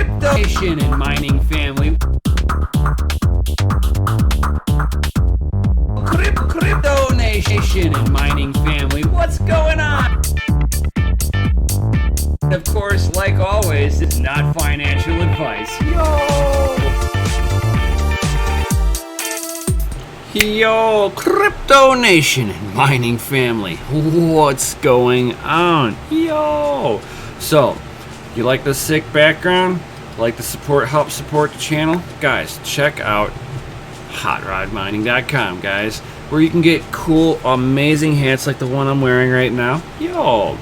Crypto Nation and mining family. Crypto Nation and mining family. What's going on? Of course, like always, it's not financial advice. Yo, Crypto Nation and mining family. What's going on? Yo. So, you like the sick background? Like the help support the channel? Guys, check out hotrodmining.com, guys, where you can get cool, amazing hats like the one I'm wearing right now. Yo.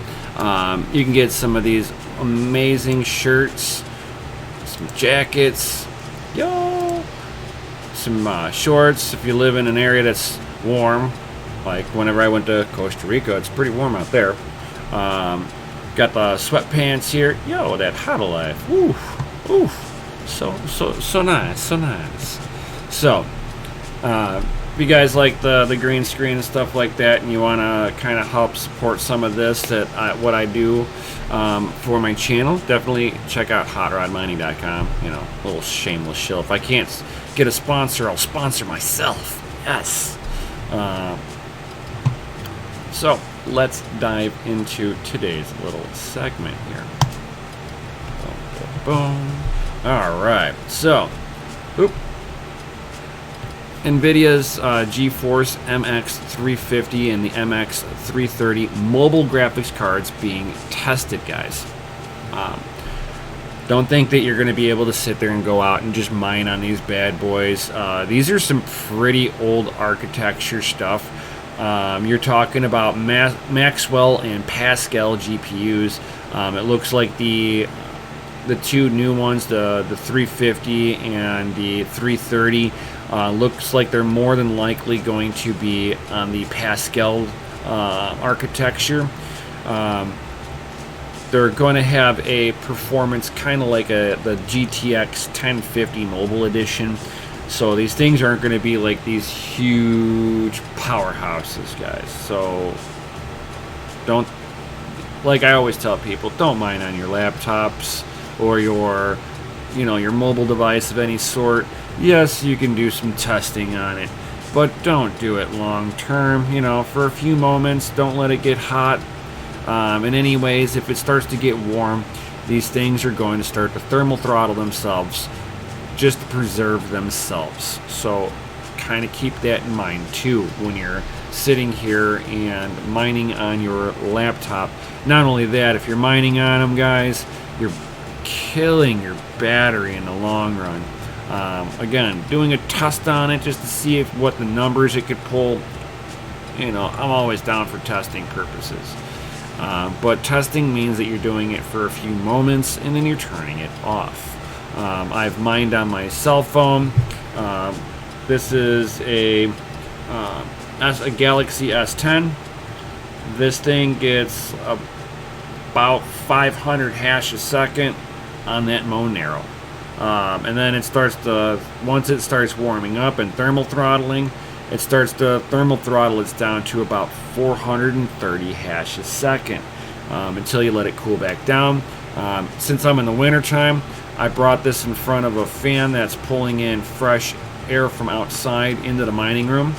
You can get some of these amazing shirts, some jackets, yo, some shorts if you live in an area that's warm. Like whenever I went to Costa Rica, it's pretty warm out there. Got the sweatpants here. Yo, that Hot Life. Oof, oof. So nice, so nice. So, if you guys like the green screen and stuff like that, and you want to kind of help support some of this, what I do for my channel, definitely check out hotrodmining.com. You know, a little shameless shill. If I can't get a sponsor, I'll sponsor myself. Yes. So let's dive into today's little segment here. Boom, boom. All right. So, NVIDIA's GeForce MX 350 and the MX 330 mobile graphics cards being tested, guys. Don't think that you're going to be able to sit there and go out and just mine on these bad boys. These are some pretty old architecture stuff. You're talking about Maxwell and Pascal GPUs. It looks like the two new ones, the 350 and the 330, looks like they're more than likely going to be on the Pascal architecture. They're going to have a performance kind of like the GTX 1050 Mobile Edition. So these things aren't going to be like these huge powerhouses, guys. So don't, like I always tell people, don't mine on your laptops or your mobile device of any sort. Yes, you can do some testing on it, but don't do it long term. For a few moments, don't let it get hot. And anyways, if it starts to get warm, these things are going to start to thermal throttle themselves just to preserve themselves. So kind of keep that in mind too when you're sitting here and mining on your laptop. Not only that, if you're mining on them, guys, you're killing your battery in the long run. Again, doing a test on it just to see what the numbers it could pull. I'm always down for testing purposes. But testing means that you're doing it for a few moments and then you're turning it off. I've mined on my cell phone. This is a Galaxy S10. This thing gets about 500 hash a second on that Monero. And then once it starts warming up and thermal throttling, it starts to thermal throttle it down to about 430 hash a second until you let it cool back down. Since I'm in the winter time, I brought this in front of a fan that's pulling in fresh air from outside into the mining room,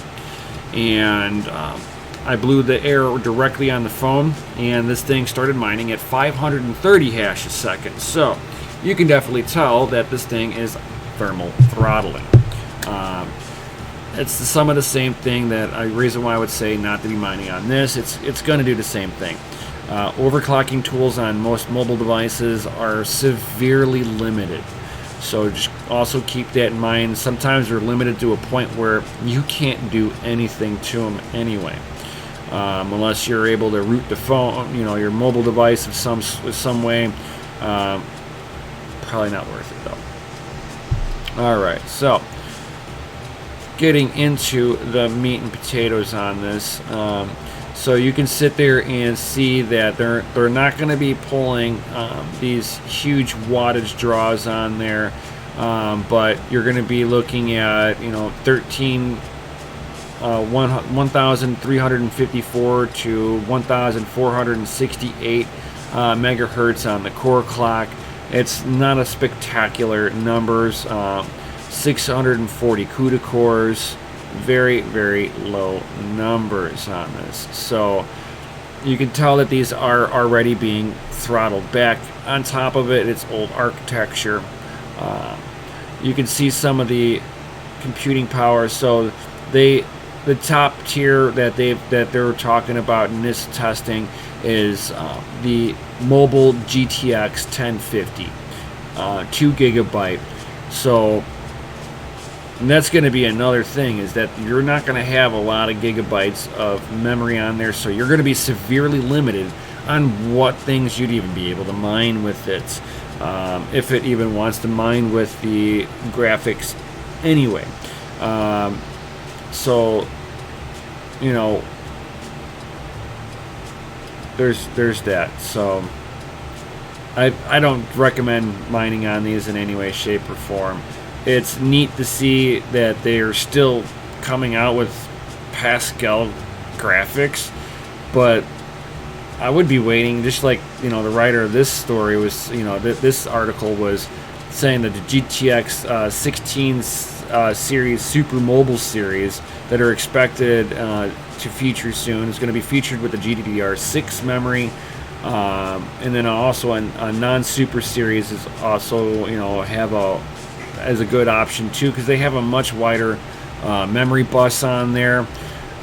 and I blew the air directly on the phone, and this thing started mining at 530 hash a second. So you can definitely tell that this thing is thermal throttling. It's some of the same thing reason why I would say not to be mining on this. It's going to do the same thing. Overclocking tools on most mobile devices are severely limited. So just also keep that in mind. Sometimes they're limited to a point where you can't do anything to them anyway. Unless you're able to root the phone, your mobile device of some way. Probably not worth it though. Alright, so getting into the meat and potatoes on this. So you can sit there and see that they're not going to be pulling these huge wattage draws on there, but you're going to be looking at 1354 to 1468 megahertz on the core clock, It's not a spectacular numbers. 640 CUDA cores, very, very low numbers on this. So you can tell that these are already being throttled back. On top of it, it's old architecture. You can see some of the computing power. So the top tier that they're talking about in this testing is the mobile GTX 1050, 2 gigabyte. So and that's going to be another thing, is that you're not going to have a lot of gigabytes of memory on there, so you're going to be severely limited on what things you'd even be able to mine with it, if it even wants to mine with the graphics anyway. So, you know, there's that. So I don't recommend mining on these in any way, shape, or form. It's neat to see that they are still coming out with Pascal graphics, but I would be waiting, just like, you know, the writer of this story was, you know, this article was saying that the GTX 16 series, Super Mobile series, that are expected to feature soon, is going to be featured with the GDDR6 memory. And then also a non-super series is also, you know, have as a good option too, because they have a much wider memory bus on there.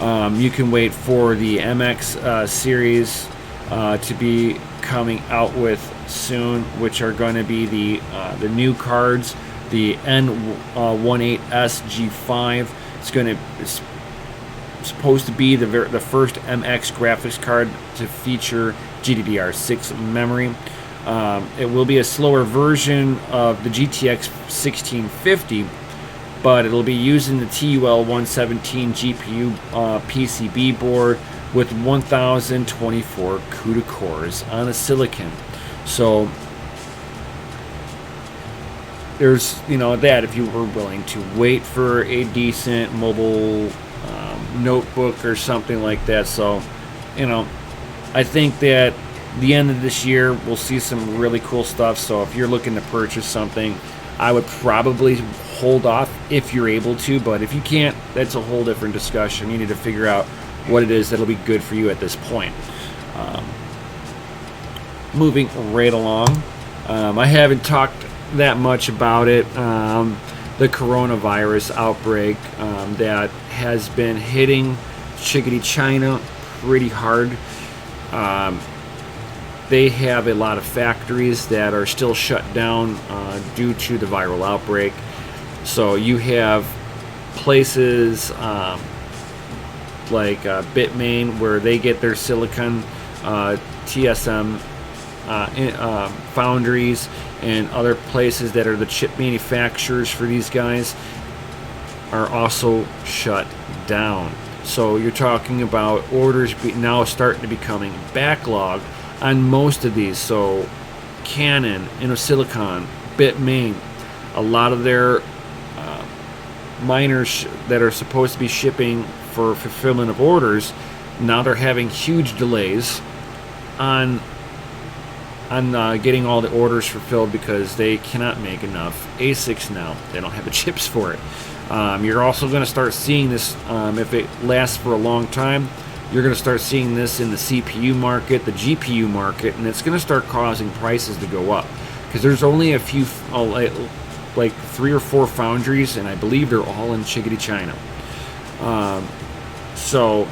You can wait for the MX series to be coming out with soon, which are going to be the new cards. The N18S G5. It's supposed to be the first MX graphics card to feature GDDR6 memory. It will be a slower version of the GTX 1650, but it'll be using the TUL 117 GPU PCB board with 1024 CUDA cores on a silicon. So there's, you know, that if you were willing to wait for a decent mobile notebook or something like that. So, you know, I think that the end of this year we'll see some really cool stuff. So if you're looking to purchase something, I would probably hold off if you're able to, but if you can't, that's a whole different discussion. You need to figure out what it is that'll be good for you at this point. Moving right along, I haven't talked that much about it. The coronavirus outbreak that has been hitting Chickadee, China pretty hard. They have a lot of factories that are still shut down due to the viral outbreak. So you have places like Bitmain, where they get their silicon, TSM foundries, and other places that are the chip manufacturers for these guys are also shut down. So you're talking about orders now starting to becoming backlogged on most of these. So Canon, Innosilicon, Bitmain, a lot of their miners that are supposed to be shipping for fulfillment of orders, now they're having huge delays on getting all the orders fulfilled because they cannot make enough ASICs now. They don't have the chips for it. You're also going to start seeing this, if it lasts for a long time, you're going to start seeing this in the CPU market, the GPU market, and it's going to start causing prices to go up. Because there's only a few, like 3 or 4 foundries, and I believe they're all in Chickadee, China. So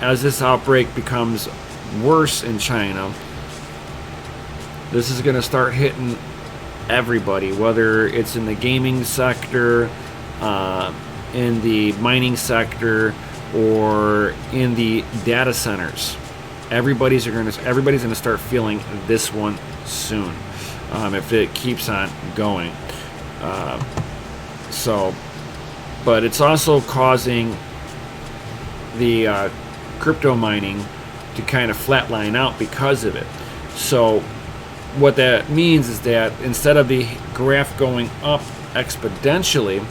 as this outbreak becomes worse in China, this is going to start hitting everybody, whether it's in the gaming sector, in the mining sector, or in the data centers. Everybody's going to start feeling this one soon, if it keeps on going. But it's also causing the crypto mining to kind of flatline out because of it. So what that means is that instead of the graph going up exponentially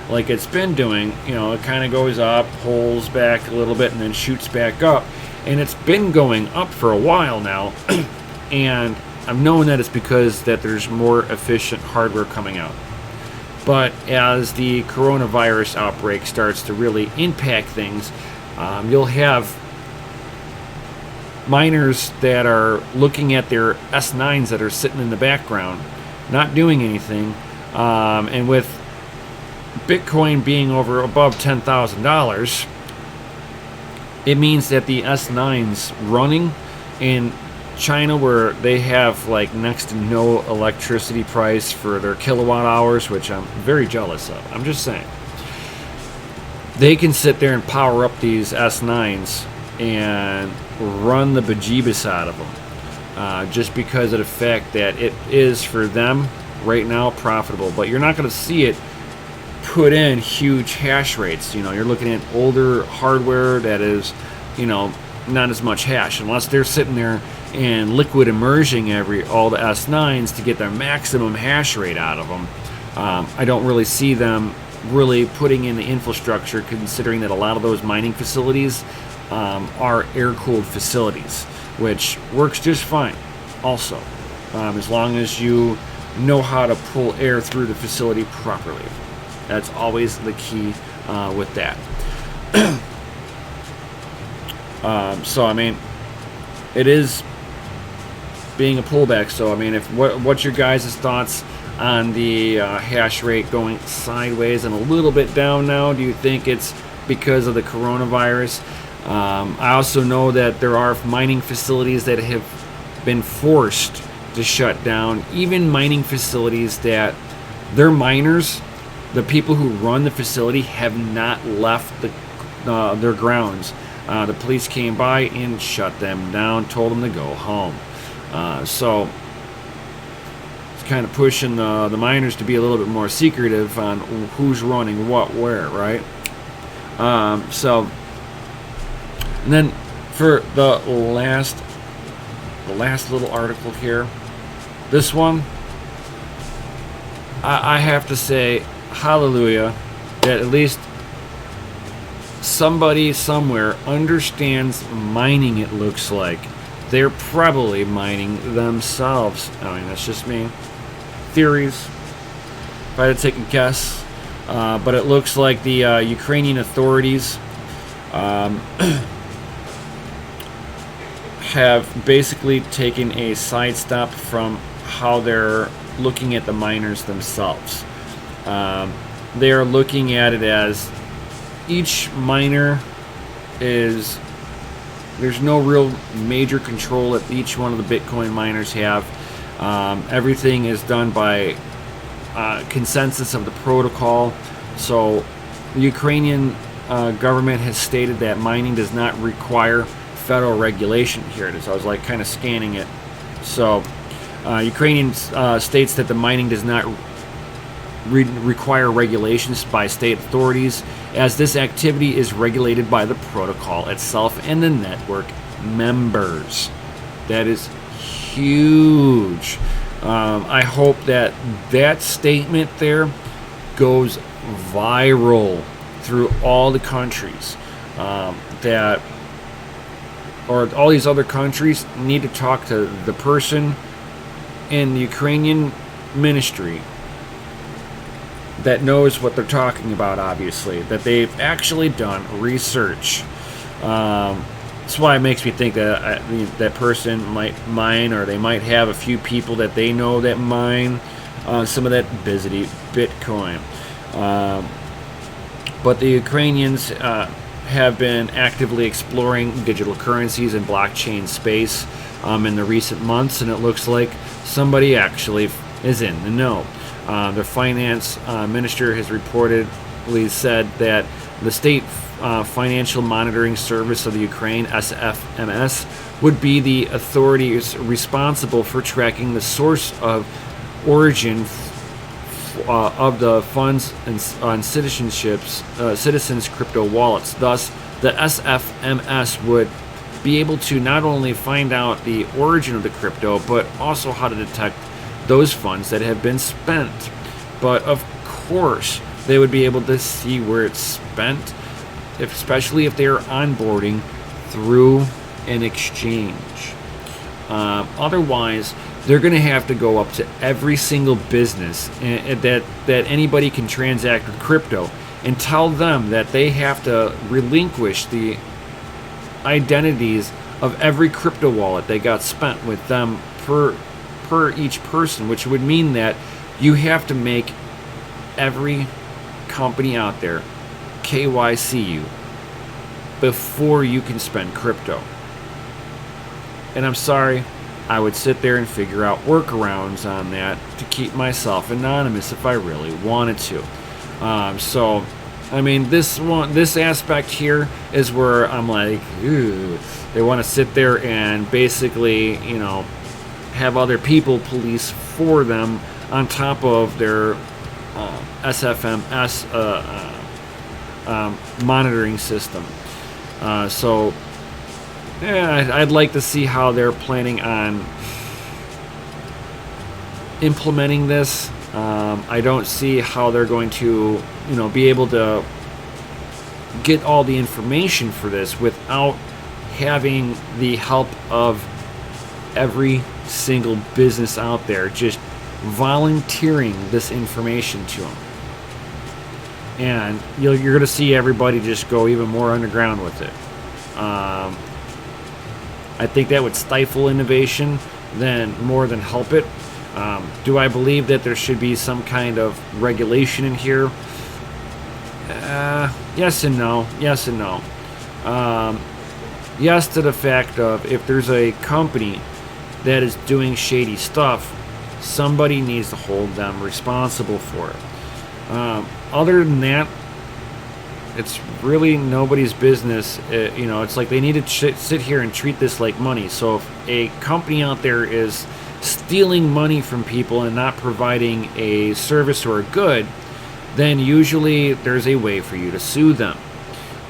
like it's been doing, you know, it kind of goes up, pulls back a little bit, and then shoots back up. And it's been going up for a while now, and I've known that it's because that there's more efficient hardware coming out. But as the coronavirus outbreak starts to really impact things, you'll have miners that are looking at their S9s that are sitting in the background, not doing anything, and with Bitcoin being above $10,000, it means that the S9s running in China, where they have like next to no electricity price for their kilowatt hours, which I'm very jealous of. I'm just saying. They can sit there and power up these S9s and run the bejeebus out of them, just because of the fact that it is for them right now profitable. But you're not going to see it put in huge hash rates. You know, you're looking at older hardware that is, you know, not as much hash, unless they're sitting there and liquid immersing all the S9s to get their maximum hash rate out of them. I don't really see them really putting in the infrastructure, considering that a lot of those mining facilities are air-cooled facilities, which works just fine also, as long as you know how to pull air through the facility properly. That's always the key with that. So I mean, it is being a pullback. So I mean, what's your guys' thoughts on the hash rate going sideways and a little bit down now? Do you think it's because of the coronavirus? I also know that there are mining facilities that have been forced to shut down, even mining facilities that their miners, the people who run the facility, have not left their grounds. The police came by and shut them down, told them to go home. So it's kind of pushing the miners to be a little bit more secretive on who's running what where, right? So, and then for the last little article here, this one, I have to say hallelujah that at least somebody somewhere understands mining. It looks like they're probably mining themselves. I mean, that's just me. Theories, if I had to take a guess. But it looks like the Ukrainian authorities have basically taken a sidestep from how they're looking at the miners themselves. They are looking at it as each miner is, there's no real major control that each one of the Bitcoin miners have. Everything is done by consensus of the protocol. So the Ukrainian government has stated that mining does not require federal regulation. Here it is. I was like kind of scanning it. So Ukrainian states that the mining does not require regulations by state authorities, as this activity is regulated by the protocol itself and the network members. That is huge. I hope that that statement there goes viral through all the countries, that, or all these other countries need to talk to the person in the Ukrainian ministry that knows what they're talking about, obviously, that they've actually done research. That's why it makes me think that that person might mine, or they might have a few people that they know that mine some of that busy Bitcoin. But the Ukrainians have been actively exploring digital currencies and blockchain space in the recent months, and it looks like somebody actually is in the know. The finance minister has reportedly said that the state financial monitoring service of the Ukraine, SFMS, would be the authorities responsible for tracking the source of origin of the funds on citizens' crypto wallets. Thus, the SFMS would be able to not only find out the origin of the crypto, but also how to detect those funds that have been spent. But of course, they would be able to see where it's spent, especially if they are onboarding through an exchange. Otherwise, they're going to have to go up to every single business that anybody can transact with crypto and tell them that they have to relinquish the identities of every crypto wallet they got spent with them per each person, which would mean that you have to make every company out there KYC you before you can spend crypto. And I'm sorry, I would sit there and figure out workarounds on that to keep myself anonymous if I really wanted to. So, I mean, this aspect here is where I'm like, ooh, they want to sit there and basically, you know, have other people police for them on top of their SFMS monitoring system. So, yeah, I'd like to see how they're planning on implementing this. I don't see how they're going to, you know, be able to get all the information for this without having the help of every single business out there just volunteering this information to them. And you're going to see everybody just go even more underground with it. I think that would stifle innovation more than help it. Do I believe that there should be some kind of regulation in here? Yes and no. Yes and no. Yes to the fact of if there's a company that is doing shady stuff, somebody needs to hold them responsible for it. Other than that, it's really nobody's business. You know, it's like they need to sit here and treat this like money. So if a company out there is stealing money from people and not providing a service or a good, then usually there's a way for you to sue them.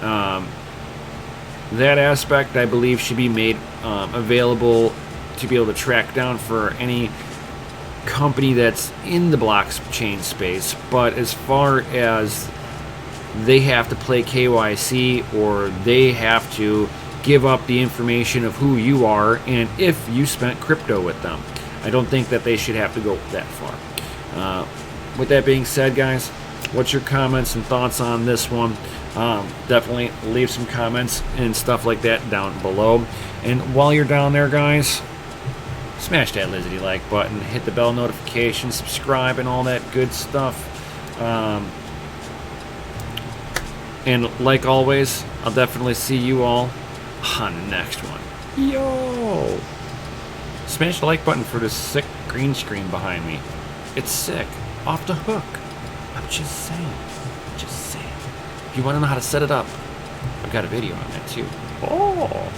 That aspect, I believe, should be made available to be able to track down for any company that's in the blockchain space. But as far as they have to play KYC or they have to give up the information of who you are and if you spent crypto with them, I don't think that they should have to go that far. With that being said, guys, what's your comments and thoughts on this one? Definitely leave some comments and stuff like that down below. And while you're down there, guys, smash that Lizzie like button, hit the bell notification, subscribe, and all that good stuff. And like always, I'll definitely see you all on the next one. Yo! Smash the like button for this sick green screen behind me. It's sick. Off the hook. I'm just saying. Just saying. If you want to know how to set it up, I've got a video on that too. Oh!